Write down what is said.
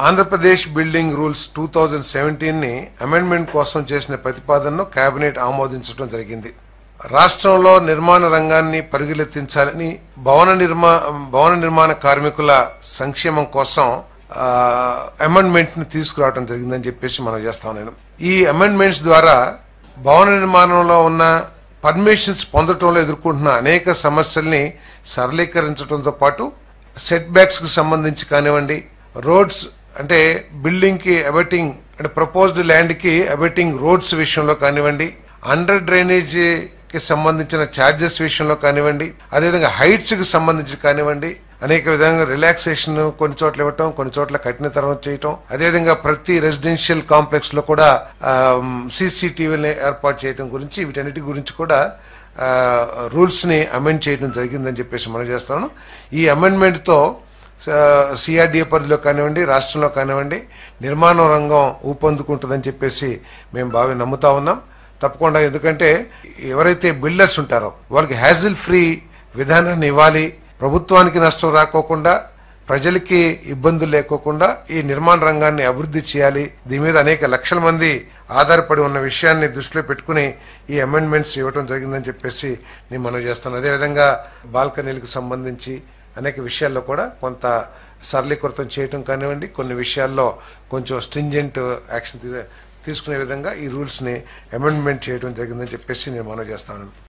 Andhra Pradesh building rules 2017 ని amendment కోసం చేసిన ప్రతిపాదనను కేబినెట్ ఆమోదించడం జరిగింది. రాష్ట్రంలో నిర్మాణ రంగాన్ని పరిగెత్తించాలని భవన నిర్మాణ కార్మికుల సంక్షేమం కోసం అమెండ్మెంట్ ని తీసుకురావడం జరిగిందని చెప్పేసి మనం చేస్తా ఉన్నాను. ఈ అమెండ్మెంట్స్ ద్వారా భవన నిర్మాణంలో ఉన్న పర్మిషన్స్ పొందడంలో ఎదుర్కొంటున్న అనేక సమస్యల్ని సరళీకరించడంతో పాటు సెట్ బ్యాక్స్ కి సంబంధించి కానివ్వండి, రోడ్స్ అంటే బిల్డింగ్ కి అబెటింగ్ అంటే ప్రపోజ్డ్ ల్యాండ్ కి అబెటింగ్ రోడ్స్ విషయంలో కానివ్వండి, అండర్ డ్రైనేజ్ కి సంబంధించిన ఛార్జెస్ విషయంలో కానివ్వండి, అదేవిధంగా హైట్స్ కి సంబంధించి కానివ్వండి, అనేక విధంగా రిలాక్సేషన్ కొన్ని చోట్ల ఇవ్వటం, కొన్ని చోట్ల కఠినతరం చేయటం, అదేవిధంగా ప్రతి రెసిడెన్షియల్ కాంప్లెక్స్ లో కూడా సీసీటీవీని ఏర్పాటు చేయడం గురించి వీటన్నిటి గురించి కూడా రూల్స్ ని అమెండ్ చేయడం జరిగిందని చెప్పేసి మనం చేస్తాను. ఈ అమెండ్మెంట్ తో సిఆర్డీఏ పరిధిలో కానివ్వండి, రాష్ట్రంలో కానివ్వండి నిర్మాణ రంగం ఊపందుకుంటుందని చెప్పేసి మేము నమ్ముతా ఉన్నాం. తప్పకుండా, ఎందుకంటే ఎవరైతే బిల్డర్స్ ఉంటారో వాళ్ళకి హ్యాజిల్ ఫ్రీ విధానాన్ని ఇవ్వాలి, ప్రభుత్వానికి నష్టం రాకోకుండా, ప్రజలకి ఇబ్బందులు లేకోకుండా ఈ నిర్మాణ రంగాన్ని అభివృద్ధి చేయాలి. దీని మీద అనేక లక్షల మంది ఆధారపడి ఉన్న విషయాన్ని దృష్టిలో పెట్టుకుని ఈ అమెండ్మెంట్స్ ఇవ్వడం జరిగిందని చెప్పేసి నేను మనవి చేస్తాను. అదేవిధంగా బాల్కనీలకు సంబంధించి అనేక విషయాల్లో కూడా కొంత సరళీకృతం చేయటం కానివ్వండి, కొన్ని విషయాల్లో కొంచెం స్ట్రింజెంట్ యాక్షన్ తీసుకునే విధంగా ఈ రూల్స్ ని అమెండ్మెంట్ చేయడం జరిగిందని చెప్పేసి నేను మనవి చేస్తాను.